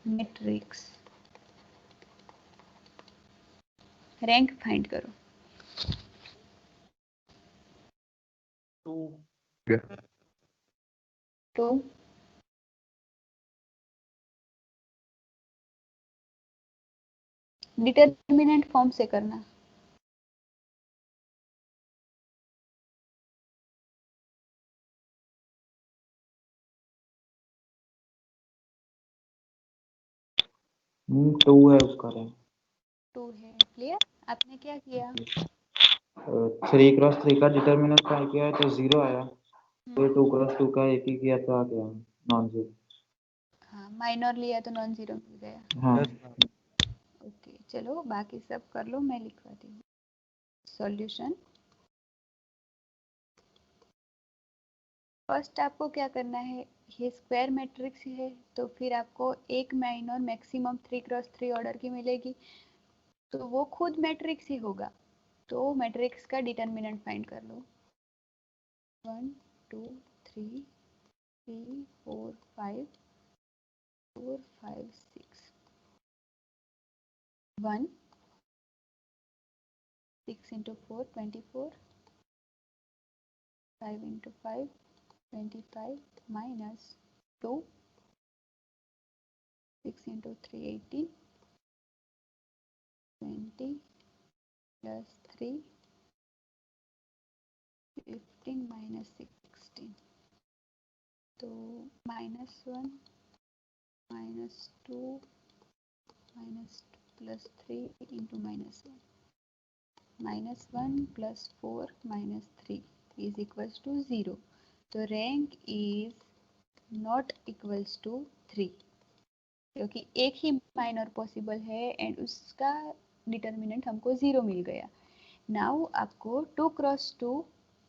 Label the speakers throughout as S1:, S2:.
S1: Matrix rank find करो। 2 determinant form से करना।
S2: टू है उसका रैंक।
S1: 2 है। क्लियर? आपने क्या किया?
S2: 3x3 का डिटरमिनेंट ट्राई किया तो 0 आया, फिर 2x2 का एक ही किया तो आ गया नॉन जीरो।
S1: हाँ, माइनर लिया तो नॉन जीरो मिल गया।
S2: हाँ
S1: ओके, चलो बाकी सब कर लो, मैं लिखवाती हूँ सॉल्यूशन। फर्स्ट आपको क्या करना है, ये स्क्वायर मैट्रिक्स है तो फिर आपको एक माइनर मैक्सिमम 3x3 ऑर्डर की मिलेगी, तो वो खुद मैट्रिक्स ही होगा। तो मैट्रिक्स का डिटरमिनेंट फाइंड कर लो। 1 2 3 3 4 5 4 5 6 1 6 into 4 24 5 into 5 25 minus 2 6 into 3 18 20 plus 3 15 minus 16, तो -1 -2 -2 plus 3 into -1 -1 plus 4 minus 3 is equals to 0, तो rank is not equals to 3 क्योंकि एक ही माइनर पॉसिबल है एंड उसका डिटरमिनेंट हमको 0 मिल गया। नाउ आपको 2x2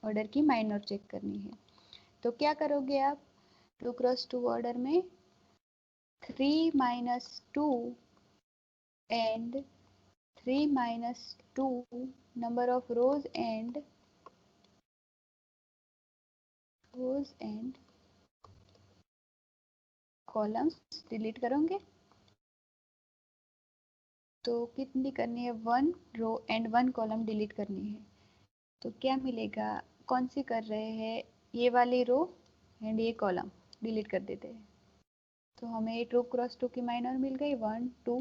S1: ऑर्डर की माइनर चेक करनी है, तो क्या करोगे आप? 2x2 ऑर्डर में 3 minus 2 and 3 minus 2 number of rows and columns delete करोगे, तो कितनी करनी है? 1 रो एंड 1 कॉलम डिलीट करनी है, तो क्या मिलेगा? कौन सी कर रहे हैं? ये वाली रो एंड ये कॉलम डिलीट कर देते हैं, तो हमें 2x2 की माइनर मिल गई 1 2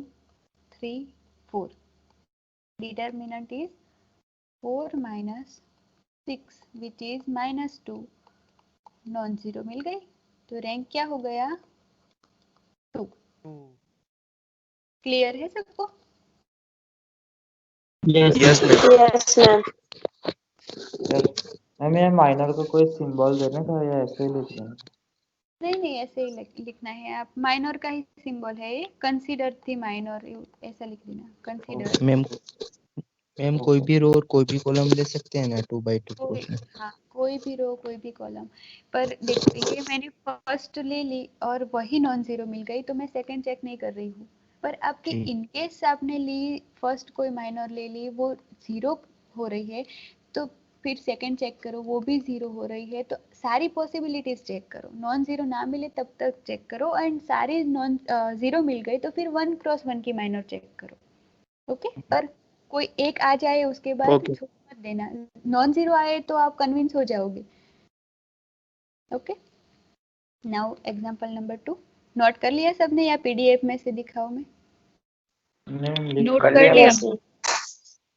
S1: 3 4। Determinant is 4 minus 6 which is -2, non zero मिल गई, तो रैंक क्या हो गया? 2। क्लियर है सबको?
S2: Yes
S3: ma'am.
S2: मैम ये माइनर को कोई सिंबल देने का या ऐसे ही लिखना है?
S1: नहीं ऐसे ही लिखना है। आप माइनर का ही सिंबल है ये, कंसीडर थी माइनर, ऐसा लिख देना कंसीडर।
S4: मैम कोई भी रो और कोई भी कॉलम ले सकते हैं ना 2x2 क्वेश्चन?
S1: हाँ, कोई भी रो कोई भी कॉलम, पर देखो ये मैंने फर्स्ट ले ली और वही नॉन जीरो मिल गई, तो मैं सेकंड चेक नहीं कर रही हूँ। पर आपके इनकेस आपने ली फर्स्ट कोई माइनर ले ली, वो जीरो हो रही है, तो फिर सेकंड चेक करो, वो भी जीरो हो रही है, तो सारी पॉसिबिलिटीज चेक करो। नॉन जीरो ना मिले तब तक चेक करो, एंड सारी नॉन जीरो मिल गई तो फिर 1x1 की माइनर चेक करो। ओके, पर कोई एक आ जाए उसके बाद छोड़ मत देना। नॉन जीरो आए तो आप कन्विंस हो जाओगे। Okay, now example number 2 note कर लिया सबने या पीडीएफ में से दिखाओ? मैं नोट कर लिया,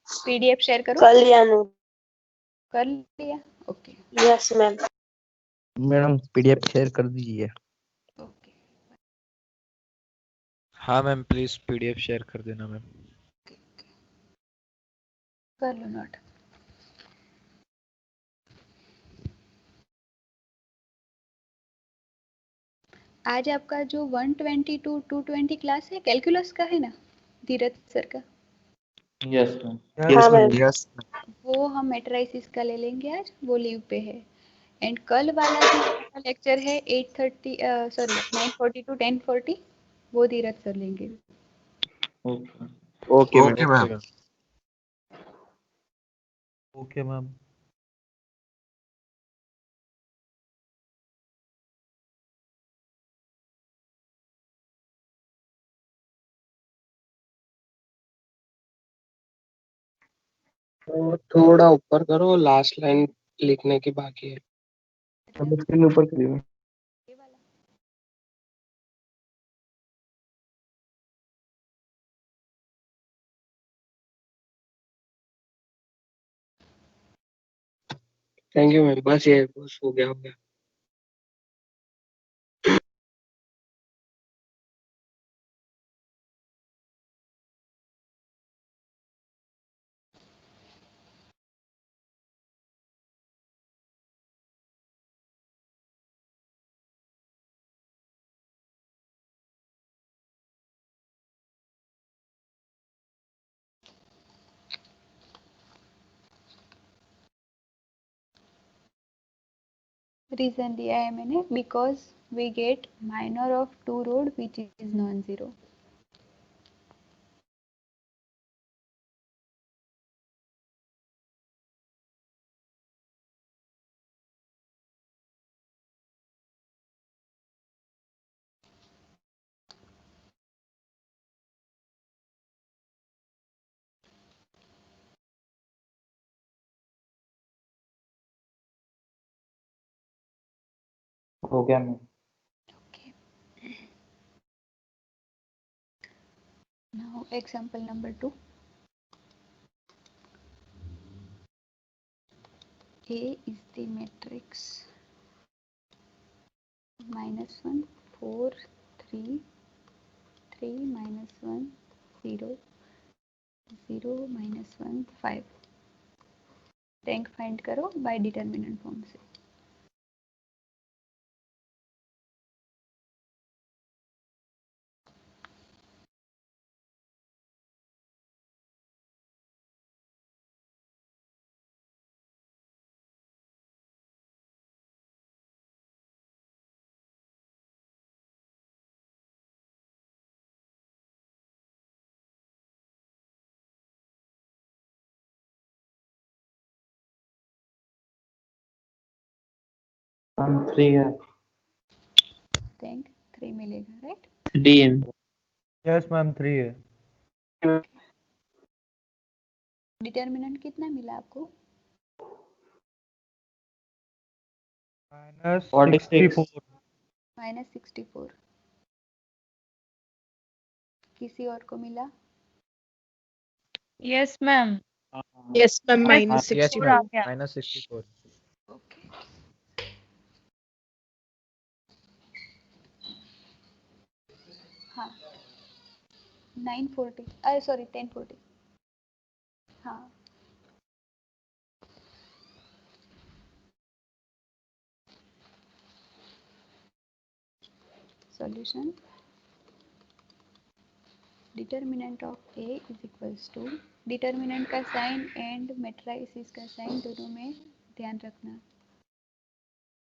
S1: पीडीएफ शेयर करो।
S3: कर लिया नोट।
S1: कर लिया, okay.
S3: Yes ma'am.
S4: Madam PDF share कर दीजिए।
S1: ओके,
S5: हाँ मैम, प्लीज पीडीएफ शेयर कर देना मैम।
S1: कर लो नोट। आज आपका जो 120 to 220 क्लास है कैलकुलस का है ना, धीरज सर का?
S2: Yes ma'am.
S3: हाँ मैम।
S4: यस
S1: वो हम मैट्राइसिस का ले लेंगे आज, वो लीव पे है। एंड कल वाला जो लेक्चर है 8:30 सॉरी 9:40 to 10:40, वो धीरज सर लेंगे।
S2: Okay
S4: okay ma'am.
S5: Okay ma'am.
S6: तो थोड़ा ऊपर करो, लास्ट लाइन लिखने की बाकी है।
S2: अब स्क्रीन ऊपर करिए।
S1: ये वाला
S6: थैंक यू मैम, बस ये बस हो गया हो गया।
S1: रीजन दिया है मैंने, because we get minor of two rowed which is non zero.
S2: हो गया ma'am.
S1: Okay. Now example number 2. A is the matrix -1 4 3 3 -1 0 0 -1 5। Rank find करो बाय डिटरमिनेंट फॉर्म से।
S2: हम 3 है।
S1: रैंक 3 मिलेगा, राइट?
S6: डीएम
S5: यस मैम 3 है।
S1: डिटरमिनेंट कितना मिला आपको?
S5: -64।
S1: -64। किसी और को मिला?
S7: Yes ma'am.
S3: Yes ma'am,
S7: yes
S5: yes
S7: ma'am आ
S5: मैम
S7: गया।
S5: -64।
S1: ओके। हाँ 940, अरे सॉरी 1040। हाँ solution determinant of A is equals to, determinant का साइन एंड मैट्रिक्स का साइन दोनों में ध्यान रखना।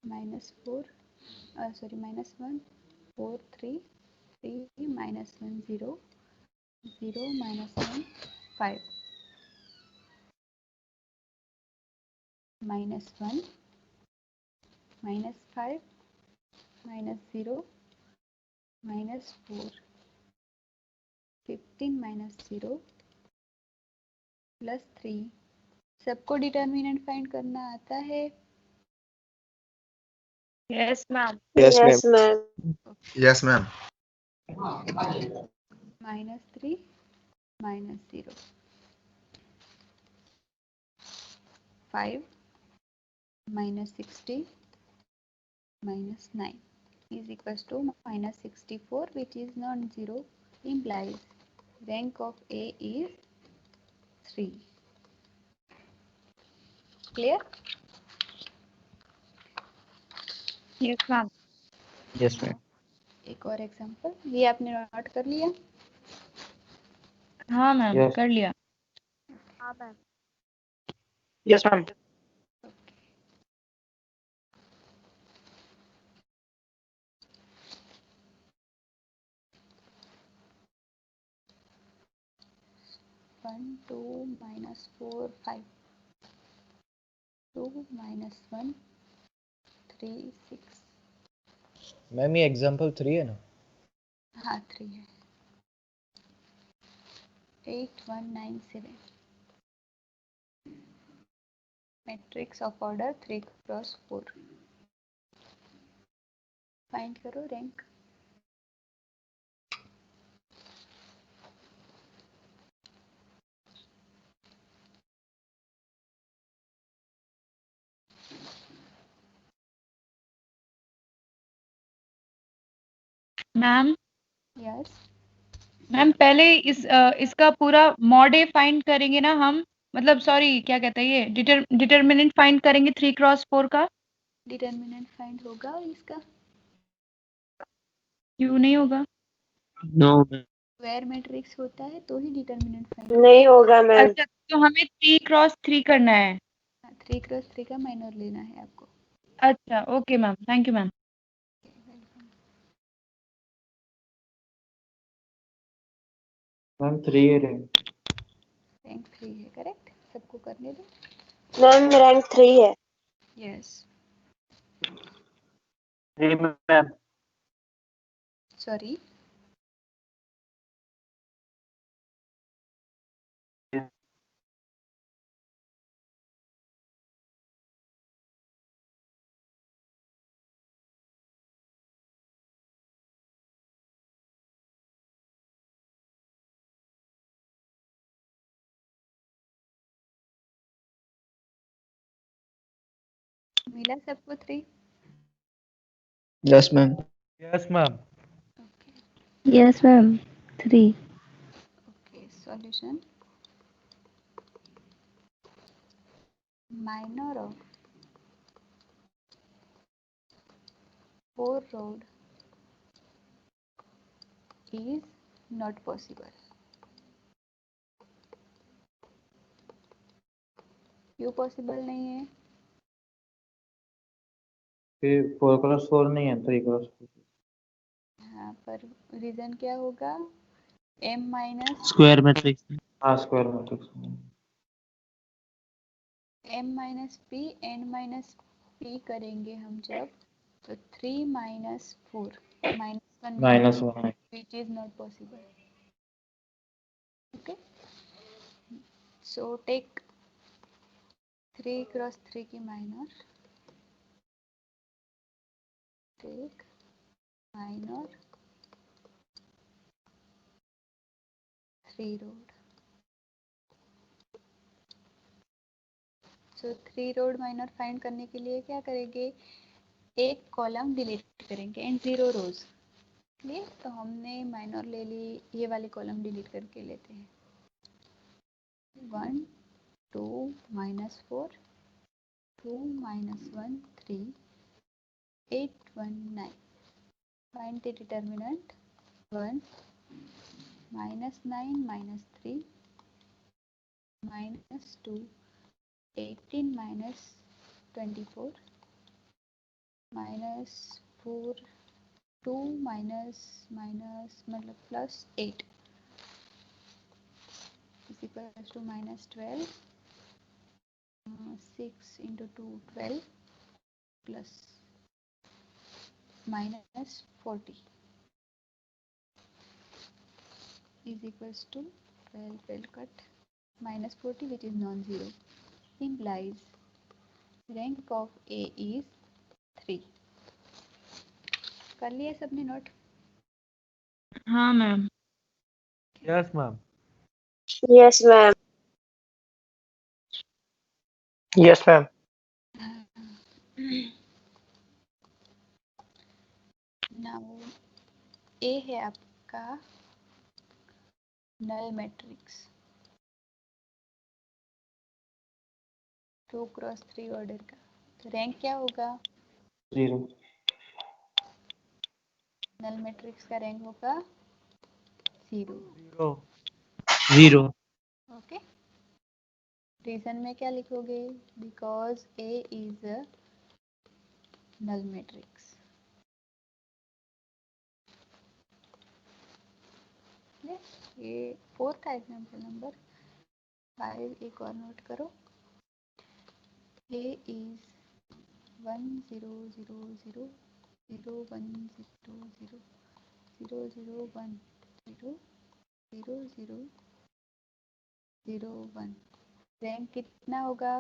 S1: -4 सॉरी -1 4 3 3 -1 0 0 -1 5 -1 -5 -0 -4 15 -0 +3। सबको डिटरमिनेंट फाइंड करना आता है?
S7: Yes ma'am.
S3: Yes ma'am.
S8: Yes, ma'am.
S1: -3 -0 5 -60 -9 is equals to -64, which is non-zero, implies rank of A is 3. Clear?
S7: Yes ma'am.
S4: Yes ma'am.
S1: एक और एग्जांपल, ये आपने नोट कर लिया?
S7: हाँ मैम
S2: Yes.
S7: कर लिया।
S3: हाँ मैम।
S6: Yes ma'am.
S1: -1 2 -4 5 2 -1 3 6।
S5: मैम ये एग्जांपल 3 है ना?
S1: हाँ 3 है। 8197 matrix of order 3x4। Find करो रैंक।
S7: मैम
S1: यस
S7: मैम पहले इसका पूरा मॉडे फाइंड करेंगे ना हम, मतलब सॉरी क्या कहते हैं ये डिटरमिनेंट फाइंड करेंगे 3x4 का।
S1: डिटरमिनेंट फाइंड होगा इसका।
S7: क्यों नहीं होगा?
S4: नो
S1: स्क्वायर मैट्रिक्स होता है तो ही डिटरमिनेंट फाइंड।
S3: नहीं होगा मैम।
S7: अच्छा तो हमें 3x3 करना है।
S1: 3x3 का माइनर लेना है आपको।
S7: अच्छा okay ma'am, thank you ma'am.
S2: Ma'am 3 है रैंक।
S1: रैंक 3 है, करेक्ट। सबको करने दो।
S3: मैम रैंक 3 है।
S1: Yes
S5: 3 ma'am.
S1: सॉरी मिला सबको 3।
S4: Yes ma'am.
S5: Yes ma'am.
S1: Okay
S8: Yes, ma'am. 3.
S1: Okay solution. Minor of 4 road is not possible। क्यों पॉसिबल नहीं है?
S2: फिर 4x4 नहीं है, 3x4।
S1: हाँ पर रीजन क्या होगा? m minus
S4: square matrix.
S2: हाँ square matrix.
S1: m minus P n minus P करेंगे हम जब, तो 3 माइनस 4 -1
S2: -1 है।
S1: which is not possible। okay so take 3x3 की माइनर, take माइनर 3 रोड। सो 3 रोड माइनर फाइंड करने के लिए क्या करेंगे? एक कॉलम डिलीट करेंगे एंड 0 रोज। क्लियर? तो हमने माइनर ले ली, ये वाली कॉलम डिलीट करके लेते हैं। 1 2 -4 2 -1 3 8 1 9। Find the determinant. 1 -9 -3 -2 18 -24 -4 2 मतलब +8 is equals to -12 6 into 2 12 plus -40 is equals to 12 cut -40 which is non-zero, implies rank of A is 3। कर लिया सबने नोट?
S7: हाँ ma'am.
S5: Yes ma'am.
S3: Yes ma'am.
S6: Yes ma'am.
S1: Now A है आपका नल मैट्रिक्स 2x3 ऑर्डर का, तो rank क्या होगा?
S2: 0।
S1: नल मैट्रिक्स का रैंक होगा 0।
S4: 0।
S1: ओके रीजन में क्या लिखोगे? Because A is a null matrix. ये 4 का एग्जाम्पल नंबर 5 एक और नोट करो। A is 1 0 0 0 0 1 0 0 0 0 1 0 0 0 0 1। रैंक कितना होगा?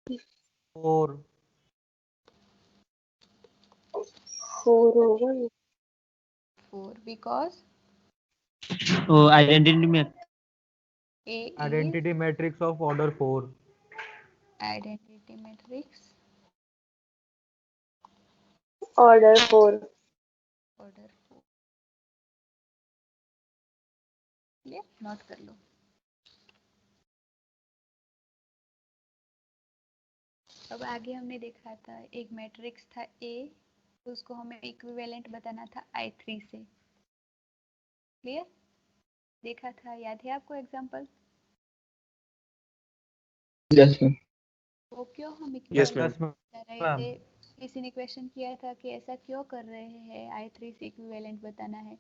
S5: 4
S3: 4 होगा।
S1: 4 because
S8: आइडेंटिटी में
S1: A is
S5: identity matrix of order 4
S1: identity matrix
S3: Order 4.
S1: order 4. Clear, note कर लो। अब आगे हमने देखा था एक मैट्रिक्स था A, उसको हमें इक्विवेलेंट बताना था I3 से। क्लियर, देखा था, याद है आपको एग्जांपल?
S4: Yes ma'am.
S1: वो क्यों हम
S2: Yes, ma'am.
S5: yes ma'am
S1: बता रहे थे, किसी ने क्वेश्चन किया था कि ऐसा क्यों कर रहे हैं, I3 से इक्विवेलेंट बताना है।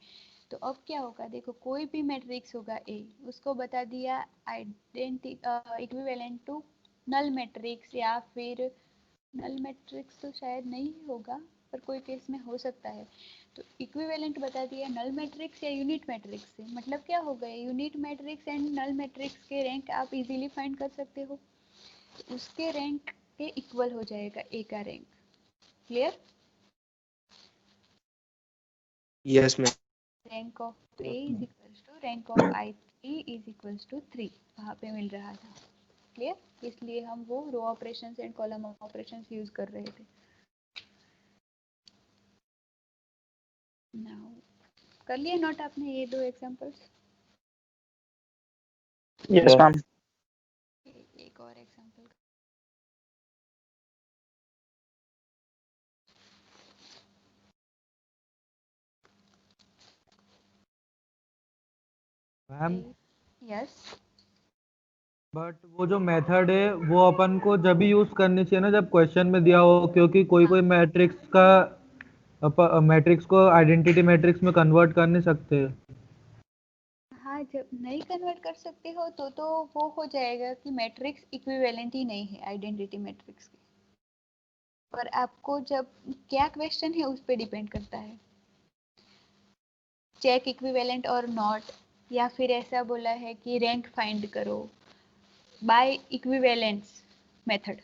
S1: तो अब क्या होगा, देखो कोई भी मैट्रिक्स होगा A, उसको बता दिया इक्विवेलेंट टू नल मैट्रिक्स, या फिर नल मैट्रिक्स तो शायद नहीं होगा पर कोई केस में हो सकता है। तो इक्विवेलेंट बता दिया नल मैट्रिक्स या यूनिट मैट्रिक्स से। मतलब क्या हो गए, unit matrix and null matrix के रैंक आप इजीली फाइंड कर सकते हो, उसके रैंक के इक्वल हो जाएगा ए का rank. Clear?
S2: Yes, ma'am.
S1: Rank of A is equals to rank of I3 is equals to 3, वहाँ पे मिल रहा था। क्लियर? इसलिए हम वो row operations and column operations use कर रहे थे। नाउ कर लिया नोट आपने ये दो एग्जांपल्स?
S8: Yes ma'am.
S1: एक और एग्जांपल।
S5: मैम
S1: यस,
S5: बट वो जो मेथड है वो अपन को जब भी यूज करनी चाहिए ना जब क्वेश्चन में दिया हो, क्योंकि कोई कोई मैट्रिक्स का मैट्रिक्स को आइडेंटिटी मैट्रिक्स में कन्वर्ट कर नहीं सकते।
S1: हाँ, जब नहीं कन्वर्ट कर सकते हो तो वो हो जाएगा कि मैट्रिक्स इक्विवेलेंट ही नहीं है आइडेंटिटी मैट्रिक्स के। पर आपको जब क्या क्वेश्चन है उस पर डिपेंड करता है, चेक इक्विवेलेंट और नॉट, या फिर ऐसा बोला है कि रैंक फाइंड करो बाय इक्विवेलेंस मेथड।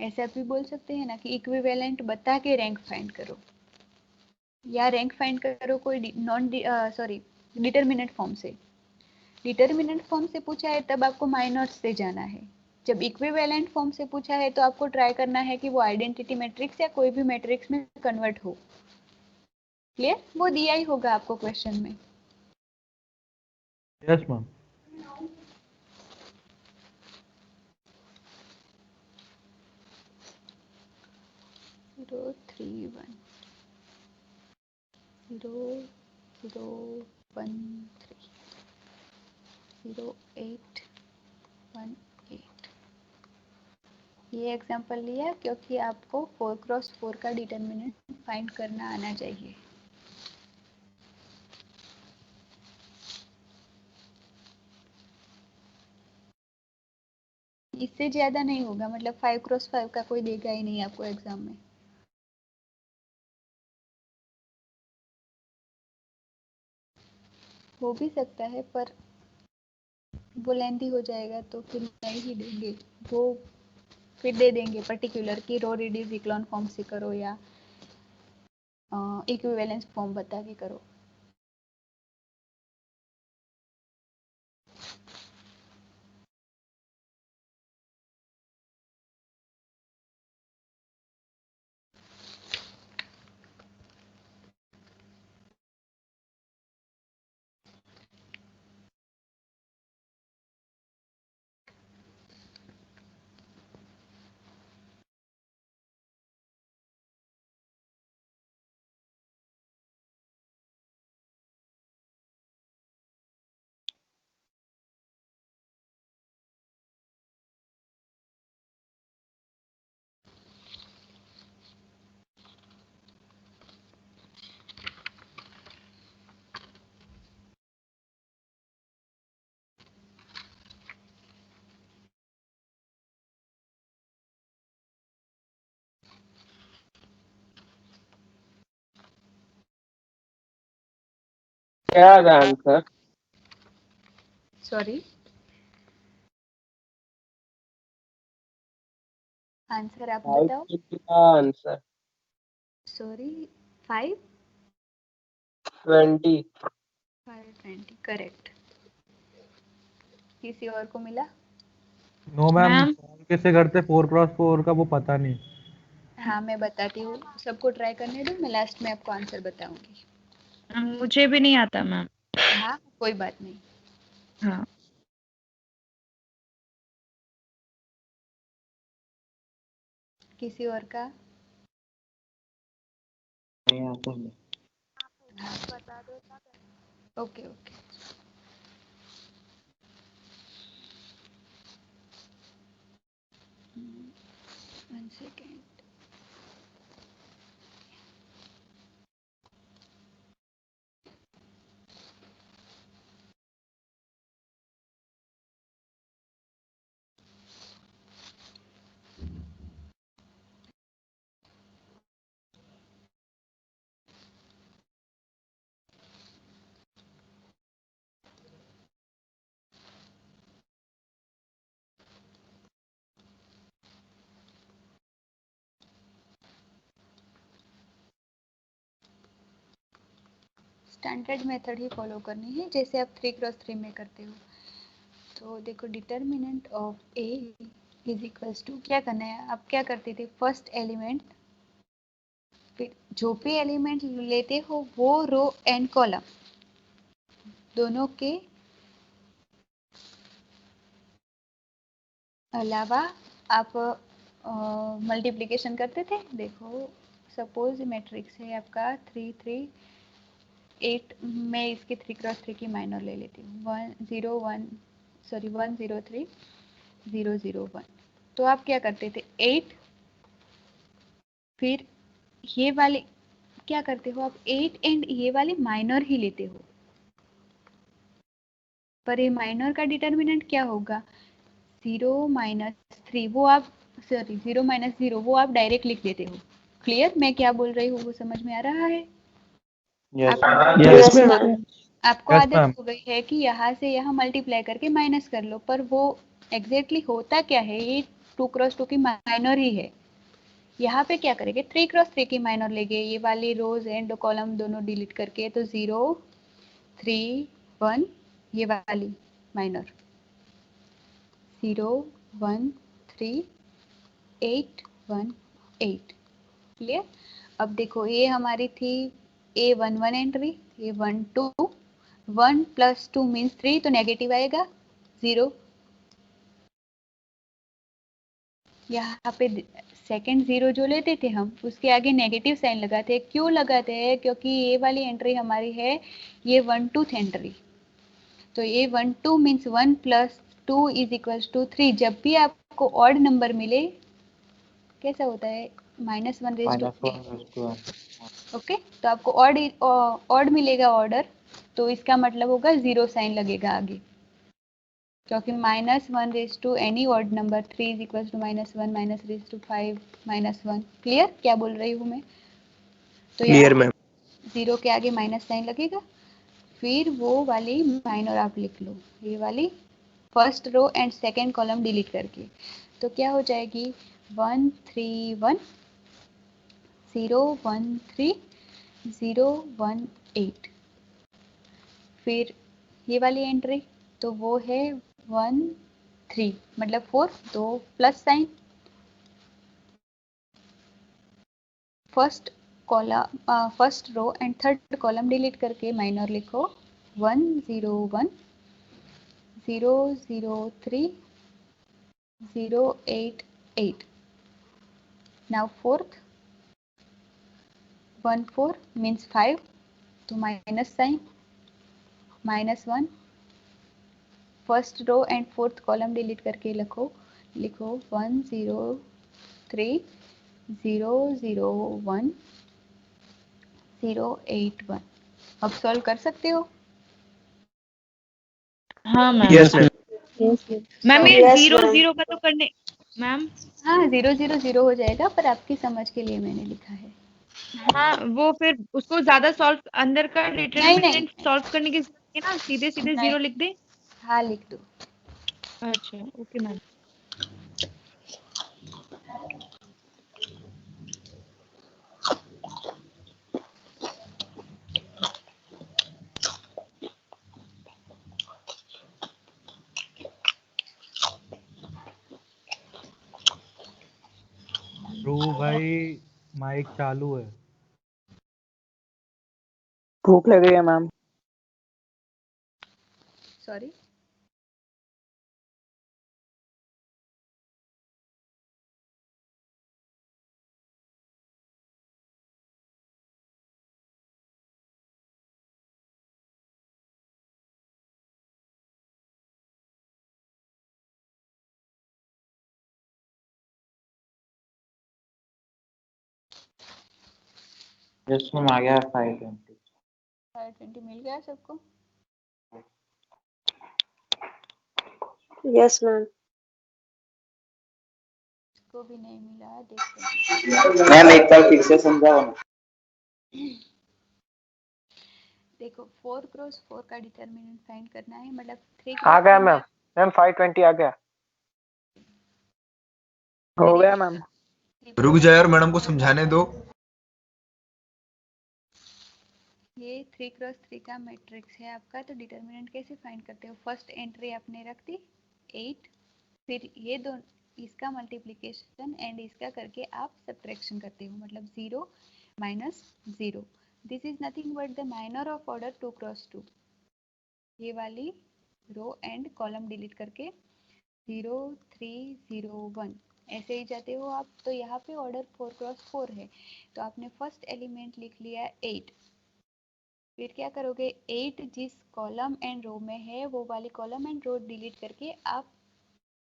S1: ऐसा भी बोल सकते हैं ना कि इक्विवेलेंट बता के रैंक फाइंड करो, या रैंक फाइंड करो कोई नॉन डिटरमिनेंट फॉर्म से। डिटरमिनेंट फॉर्म से पूछा है तब आपको माइनर्स से जाना है। जब इक्विवेलेंट फॉर्म से पूछा है तो आपको ट्राई करना है कि वो आइडेंटिटी मैट्रिक्स या कोई भी मैट्रिक्स में कन्वर्ट हो। क्लियर? वो दिया ही होगा आपको क्वेश्चन में।
S5: Yes ma'am.
S1: 031 0013 0818। ये एग्जांपल लिया क्योंकि आपको 4x4 का डिटरमिनेंट फाइंड करना आना चाहिए। इससे ज्यादा नहीं होगा, मतलब 5x5 का कोई देगा ही नहीं आपको एग्जाम में। हो भी सकता है पर वो लेंथी हो जाएगा तो फिर नहीं ही देंगे वो, फिर दे देंगे पर्टिकुलर कि रो रिड्यूस इक्लॉन फॉर्म से करो या इक्विवेलेंस फॉर्म बता के करो।
S6: क्या था आंसर?
S1: सॉरी, आंसर आप
S6: 5
S1: बताओ।
S6: will be the answer.
S1: Sorry 5
S6: 20.
S1: 520 correct. किसी और को मिला?
S5: नो मैम,
S7: मैम
S5: कैसे करते 4x4 का वो पता नहीं।
S1: हाँ मैं बताती हूँ, सबको ट्राई करने दो, मैं लास्ट में आपको आंसर बताऊंगी।
S7: मुझे भी नहीं आता मैम।
S1: हाँ कोई बात नहीं।
S7: हाँ
S1: किसी और का?
S2: नहीं आता है।
S1: Okay okay. One second. Standard method ही फॉलो करनी है जैसे आप 3x3 में करते हो। तो देखो determinant of A is equals to क्या करना है, आप क्या करते थे, फर्स्ट एलिमेंट, फिर जो भी एलिमेंट लेते हो वो रो एंड कॉलम दोनों के अलावा आप मल्टीप्लिकेशन करते थे। देखो सपोज मैट्रिक्स है आपका 3 3 8, मैं इसके 3x3 की माइनर ले लेती हूँ 1 0 1 सॉरी 1 0 3 0 0 1। तो आप क्या करते थे 8, फिर ये वाले क्या करते हो आप 8 एंड ये वाले माइनर ही लेते हो, पर ये माइनर का डिटर्मिनेंट क्या होगा 0 -3, वो आप सॉरी 0 -0 वो आप डायरेक्ट लिख देते हो। क्लियर मैं क्या बोल रही हूँ वो समझ में आ रहा है?
S2: Yes
S3: yes ma'am.
S1: आपको
S5: यस
S1: आदत
S5: मैम।
S1: हो गई है कि यहाँ से यहाँ मल्टीप्लाई करके माइनस कर लो, पर वो एग्जैक्टली होता क्या है, ये 2x2 की माइनर ही है। यहाँ पे क्या करेंगे 3x3 की माइनर लेंगे, ये वाली रोज एंड कॉलम दोनों डिलीट करके, तो 0 3 1 ये वाली माइनर 0 1 3 8 1 8। क्लियर? अब देखो ये हमारी थी A11 एंट्री, A12 1 + 2 मीन्स 3, तो नेगेटिव आएगा 0। यहाँ पे सेकंड 0 जो लेते थे हम उसके आगे नेगेटिव साइन लगाते हैं। क्यों लगाते हैं? क्योंकि ये वाली एंट्री हमारी है ये 1/2 एंट्री, तो ये 1/2 मीन्स 1 + 2 = 3। जब भी आपको ऑड नंबर मिले कैसा होता है -1/n। ओके, तो आपको ऑड मिलेगा ऑर्डर, तो इसका मतलब होगा 0 साइन लगेगा आगे, क्योंकि -1 एनी ऑड नंबर 3 = -1 -5 -1। क्लियर क्या बोल रही हूँ मैं? तो
S6: क्लियर
S1: यहाँ
S6: मैम।
S1: 0 के आगे माइनस साइन लगेगा, फिर वो वाली माइनर आप लिख लो, ये वाली first row and second column delete करके, तो क्या हो जाएगी 1 3 1 0 1 3 0 1 8। फिर ये वाली एंट्री तो वो है 1 3 मतलब 4, तो plus sign, first column first row and third column delete करके माइनर लिखो 1 0 1 0 0 3 0 8 8। नाउ फोर्थ 1 4 मीन्स 5, तो minus sign -1, first row and fourth column delete करके लिखो 1 0 3 0 0 1 0 8 1। अब सॉल्व कर सकते हो?
S7: हाँ मैम।
S6: Yes ma'am.
S7: मैम ये
S3: Yes,
S7: 0
S3: ma'am.
S7: 0 का तो करने मैम।
S1: हाँ 0 0 0 हो जाएगा, पर आपकी समझ के लिए मैंने लिखा है।
S7: हाँ वो फिर उसको ज्यादा सॉल्व अंदर का
S1: नहीं
S7: डिटरमिनेंट सॉल्व करने की जरूरत है ना, सीधे सीधे
S1: नहीं
S7: 0 लिख दे।
S1: हाँ लिख दो।
S7: अच्छा ओके मैम।
S5: भाई माइक चालू है।
S8: भूख लग रही है मैम।
S1: सॉरी,
S2: यस मैम आ गया 520।
S1: 520 मिल गया सबको?
S3: Yes ma'am.
S1: इसको भी नहीं मिला, देखते हैं।
S2: मैम एक बार फिर से समझाओ ना।
S1: देखो 4 क्रॉस 4 का डिटर्मिनेंट फाइंड करना है, मतलब 3
S8: आ
S1: क्रॉस
S8: गया
S1: 3
S8: मैम। मैम 520 आ गया। हो गया मैम।
S9: रुक जा यार, मैडम को समझाने दो।
S1: ये 3 क्रॉस 3 का मैट्रिक्स है आपका, तो डिटर्मिनेंट कैसे फाइंड करते हो? फर्स्ट एंट्री आपने रख दी 8, फिर ये दो इसका मल्टीप्लिकेशन एंड इसका करके आप सब्ट्रैक्शन करते हो, मतलब 0 minus 0। This is nothing but the minor of order 2 cross 2। ये वाली रो एंड कॉलम डिलीट करके 0 3 0 1 ऐसे ही जाते हो आप। तो यहाँ पे ऑर्डर 4 क्रॉस 4 है, तो आपने फर्स्ट एलिमेंट लिख लिया 8। फिर क्या करोगे, 8 जिस कॉलम एंड रो में है वो वाली कॉलम एंड रो डिलीट करके आप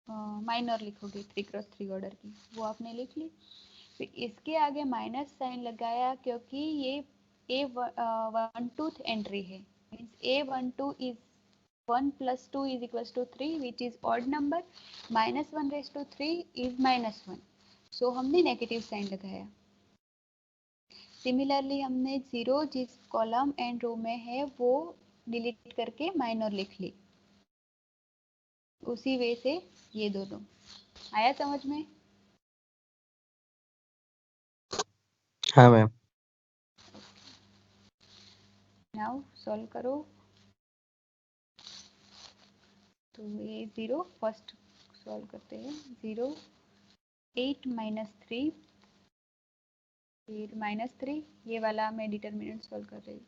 S1: माइनर लिखोगे 3 क्रॉस 3 ऑर्डर की, वो आपने लिख ली। फिर इसके आगे माइनस साइन लगाया क्योंकि ये A12th एंट्री है, means A12 is 1 plus 2 is equals to 3 which is odd number, minus 1 raised to 3 is minus 1, so हमने नेगेटिव साइन लगाया। सिमिलरली हमने 0 जिस कॉलम एंड रो में है वो डिलीट करके माइनर लिख ली, उसी वे से ये दोनों। आया समझ में?
S4: हाँ मैम।
S1: नाउ सॉल्व करो। तो ये 0 फर्स्ट सॉल्व करते हैं। 0 8 माइनस 3, फिर माइनस 3, ये वाला मैं डिटर्मिनेंट सॉल्व कर रही हूँ।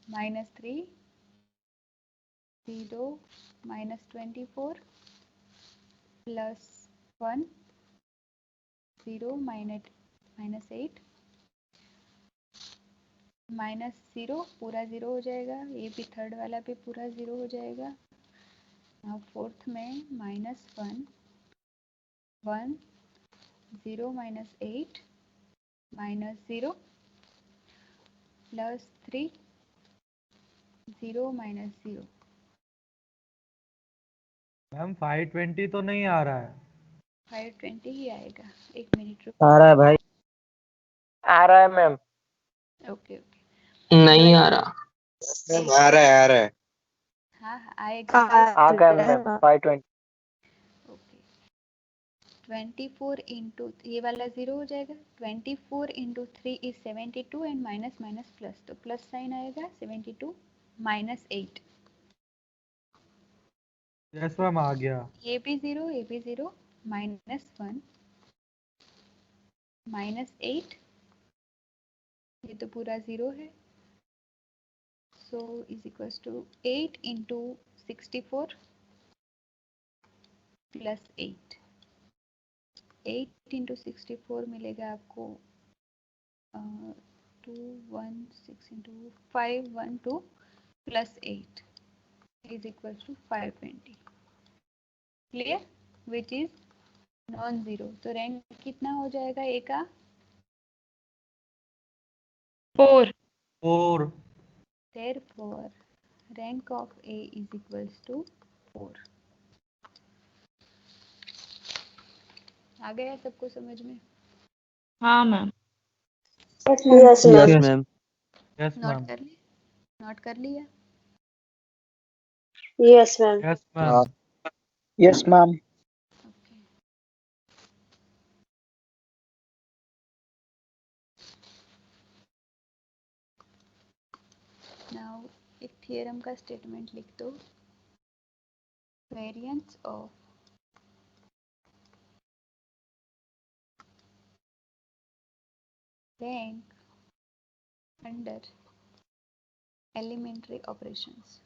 S1: Minus 3 0 minus 24 plus 1 0 minus 8 minus 0 पूरा 0 हो जाएगा, ये भी थर्ड वाला भी पूरा 0 हो जाएगा। अब फोर्थ में minus 1 1 0 minus 8 minus 0 plus 3 0 minus 0।
S5: Ma'am 520 तो नहीं आ रहा है।
S1: 520 ही आएगा, एक मिनट रुको।
S8: आ रहा है भाई। आ रहा है मैम।
S1: ओके ओके,
S6: नहीं आ रहा।
S9: मैम आ रहा है, आ रहा है।
S1: हाँ हाँ आएगा।
S8: आ गया मैम 520।
S1: ओके 24 इंटू ये वाला 0 हो जाएगा। 24 into 3 is 72 and minus minus plus, तो प्लस साइन आएगा। 72 माइनस 8,
S5: यस मैम आ गया।
S1: ये भी 0 ये भी 0, माइनस 1 माइनस 8, ये तो पूरा 0 है। So is equals to 8 into 64 plus 8। 8 into 64 मिलेगा आपको 216 into 512 plus 8 is equal to 520। Clear? Which is non zero. तो रैंक कितना हो जाएगा ए का?
S7: 4।
S5: 4।
S1: Therefore, rank of A is equals to 4। आ गया सबको समझ में?
S7: हाँ ma'am.
S3: Yes ma'am.
S4: Yes ma'am.
S5: Yes
S1: note
S5: ma'am.
S1: कर ली? नोट कर लिया?
S3: Yes ma'am.
S5: Yes ma'am.
S8: Yes ma'am.
S1: Okay. Now एक थ्योरम का स्टेटमेंट लिख दो। Variance of rank under elementary operations.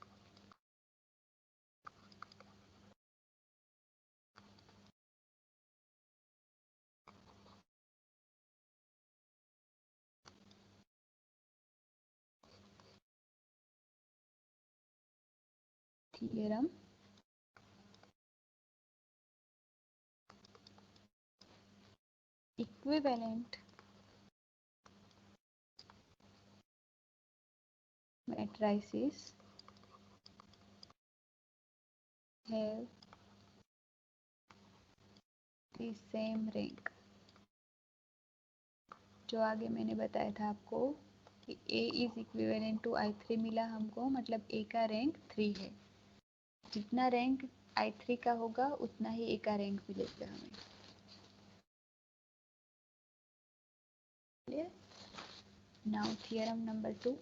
S1: Theorem equivalent matrices have the same rank. जो आगे मैंने बताया था आपको कि A is equivalent to I3 मिला हमको, मतलब A का रैंक 3 है। जितना रैंक I3 का होगा उतना ही A का रैंक मिलेगा हमें। Clear? Now theorem number 2।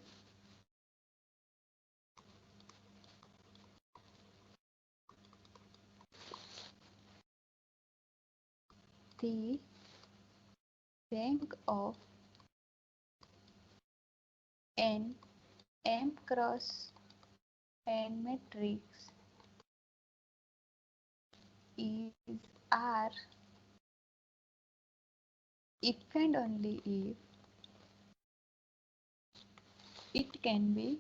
S1: The rank of an M cross n matrix is R if and only if it can be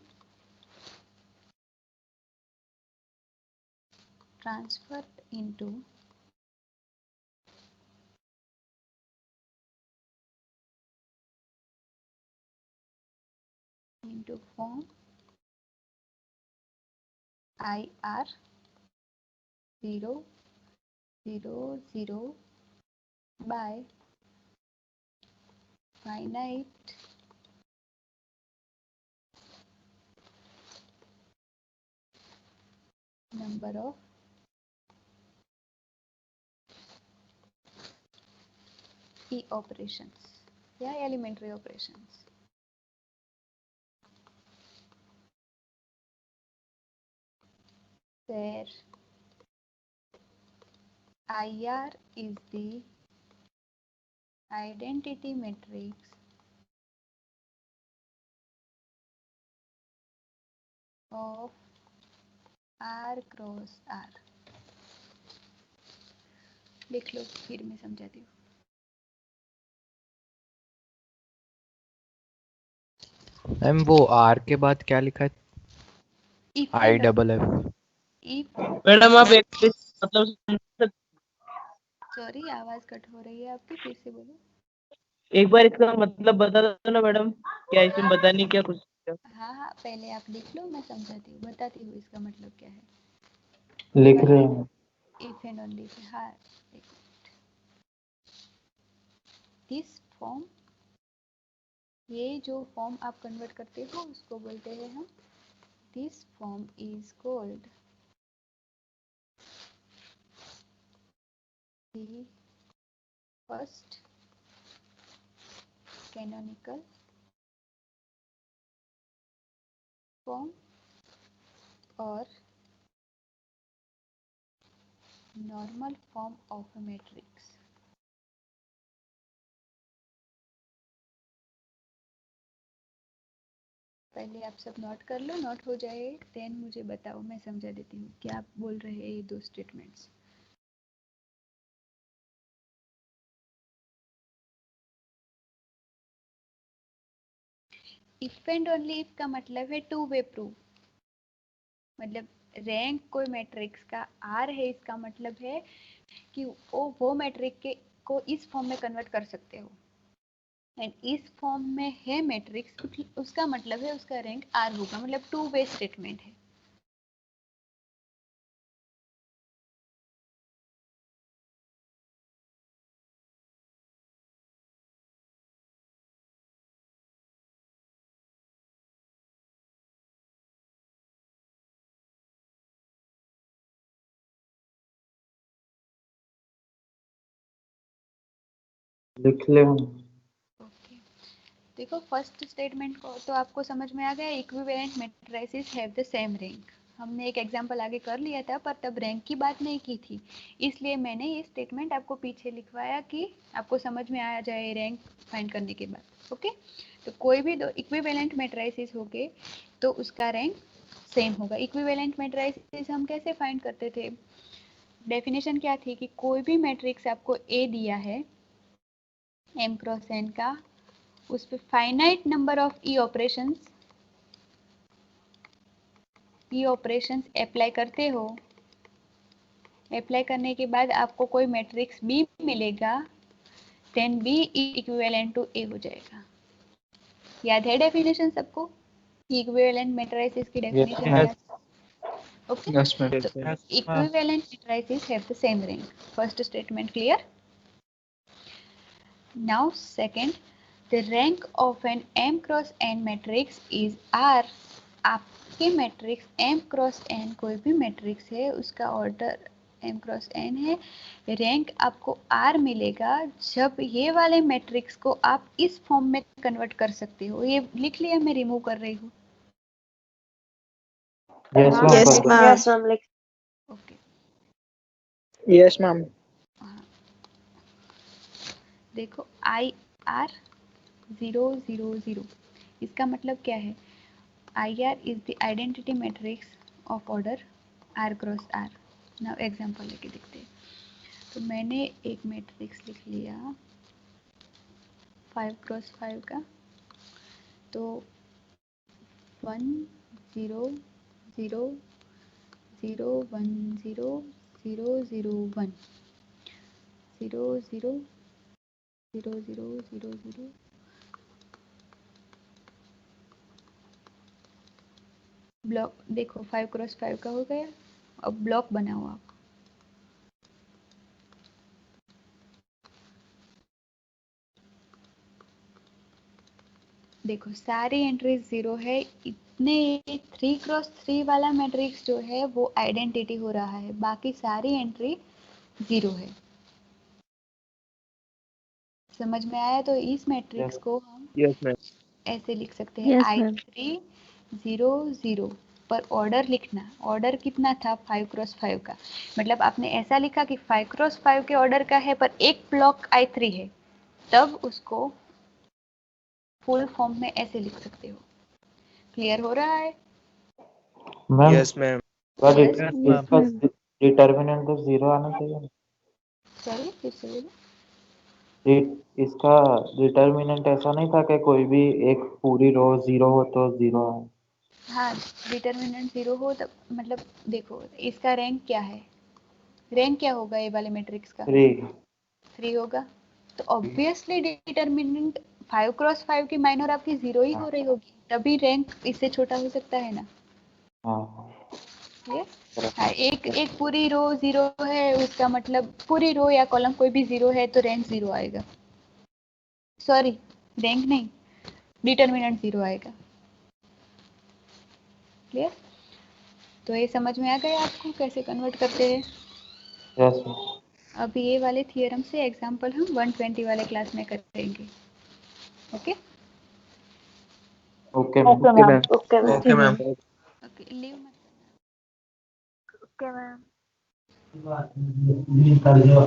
S1: transferred into form IR 0 0 0 by finite number of E operations या elementary operations. Where IR is the identity matrix of R cross R. लिख लो, फिर मैं समझाती हूँ।
S4: Ma'am वो are के बाद क्या लिखा है? I double F.
S8: मैडम आप एक मतलब
S1: सॉरी, आवाज कट हो रही है आपकी, फिर से बोलो।
S8: एक बार इसका मतलब बता दो ना मैडम, क्या इसमें बता नहीं क्या कुछ?
S1: हाँ, पहले आप लिख लो, मैं समझाती हूँ, बताती हूँ इसका मतलब क्या है।
S2: लिख रहे हैं।
S1: इफ एंड ओनली, हाँ। दिस फॉर्म, ये जो फॉर्म आप कन्वर्ट करते हो उसको बोलते हैं हम, this form is called the first canonical form और normal form of a matrix. पहले आप सब नोट कर लो, नोट हो जाए देन मुझे बताओ, मैं समझा देती हूँ क्या आप बोल रहे हैं ये दो statements. If and only if का मतलब है टू वे प्रूफ, मतलब रैंक कोई मैट्रिक्स का आर है, इसका मतलब है कि वो मैट्रिक्स के को इस फॉर्म में कन्वर्ट कर सकते हो, एंड इस फॉर्म में है मैट्रिक्स, उसका मतलब है उसका रैंक आर होगा, मतलब टू वे स्टेटमेंट है।
S2: लिख ले हम।
S1: ओके, देखो फर्स्ट स्टेटमेंट को तो आपको समझ में आ गया, equivalent matrices have the same rank. हमने एक एग्जांपल आगे कर लिया था, पर तब रैंक की बात नहीं की थी, इसलिए मैंने ये स्टेटमेंट आपको पीछे लिखवाया कि आपको समझ में आ जाए रैंक फाइंड करने के बाद। ओके, तो कोई भी दो इक्विवेलेंट मैट्रिसेस हो गए तो उसका रैंक सेम होगा। इक्विवेलेंट मैट्रिसेस हम कैसे फाइंड करते थे? डेफिनेशन क्या थी कि कोई भी मैट्रिक्स आपको ए दिया है m क्रॉस n का, उस पे finite number of E operations apply करते हो, अप्लाई करने के बाद आपको कोई मैट्रिक्स B मिलेगा, then B equivalent to A हो जाएगा। याद है डेफिनेशन सबको? इक्विवेलेंट मैट्रिसेस की डेफिनेशन
S2: Yes.
S1: याद? Okay,
S9: Yes, ma'am.
S1: तो equivalent matrices have the same rank. First statement clear? Now second, the rank of an m cross n matrix is R। आपके matrix m cross n कोई भी matrix है, उसका order m cross n है, rank आपको R मिलेगा जब ये वाले मैट्रिक्स को आप इस फॉर्म में कन्वर्ट कर सकते हो। ये लिख लिया, मैं रिमूव कर रही हूँ।
S2: Yes, ma'am.
S3: Yes,
S2: Perfect.
S3: ma'am. Yes, ma'am. Like,
S1: okay,
S6: yes ma'am.
S1: देखो आई आर 0 0 0, इसका मतलब क्या है? I R is the identity matrix of order R cross R. Now example लेके देखते हैं। तो मैंने एक मैट्रिक्स लिख लिया 5 क्रॉस 5 का, तो 1 0 0 0 1 0 0 0 1 0 0 0 0 0 0 ब्लॉक। देखो 5 क्रॉस 5 का हो गया। अब ब्लॉक बनाओ आप। देखो सारी एंट्रीज 0 है, इतने 3 क्रॉस 3 वाला मैट्रिक्स जो है वो आइडेंटिटी हो रहा है, बाकी सारी एंट्री 0 है। समझ में आया? तो इस मैट्रिक्स को हम
S6: यस मैम।
S1: ऐसे लिख सकते हैं
S3: Yes, ma'am.
S1: I3 0 0, पर ऑर्डर लिखना। ऑर्डर कितना था? 5 क्रॉस 5 का। मतलब आपने ऐसा लिखा कि 5 क्रॉस 5 के ऑर्डर का है, पर एक ब्लॉक I3 है, तब उसको फुल फॉर्म में ऐसे लिख सकते हो। क्लियर हो रहा है?
S2: Ma'am,
S9: Yes, ma'am.
S2: but
S1: yes,
S2: इसका डिटर्मिनेंट तो 0 आना चाहिए।
S1: सॉरी फिर से बोलो।
S2: इसका डिटर्मिनेंट ऐसा नहीं था कि कोई भी एक पूरी रो 0 हो तो 0 आए।
S1: हाँ, डिटर्मिनेंट 0 हो तब मतलब देखो इसका रैंक क्या है? रैंक क्या होगा ये वाले मैट्रिक्स का? 3 होगा। तो ऑब्वियसली डिटर्मिनेंट 5 क्रॉस 5 की माइनर आपकी 0 ही हो रही होगी, तभी रैंक इससे छोटा हो सकता है ना?
S2: हाँ,
S1: क्लियर? हाँ, एक पूरी रो 0 है, उसका मतलब पूरी रो या कॉलम कोई भी 0 है तो रैंक 0 आएगा। सॉरी, रैंक नहीं, डिटर्मिनेंट 0 आएगा। क्लियर? तो ये समझ में आ गया आपको कैसे कन्वर्ट करते हैं?
S2: यस
S1: अब ये वाले थियरम से एग्जांपल हम 120 वाले क्लास में करेंगे। Okay
S2: okay
S6: okay ma'am.
S3: okay, ma'am.
S9: Okay, ma'am.
S1: Okay, leave मत
S3: Okay, ma'am.
S1: करना।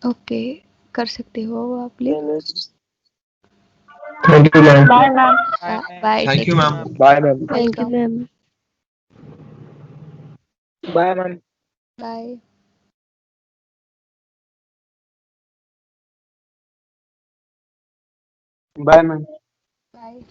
S1: ओके, कर सकते हो आप leave.
S6: Thank you ma'am.
S3: Bye, ma'am.
S1: Bye,
S9: Thank you, ma'am.
S6: Bye ma'am.
S3: Thank you, ma'am.
S6: Bye ma'am.
S1: Bye.
S6: Bye ma'am.
S1: Bye.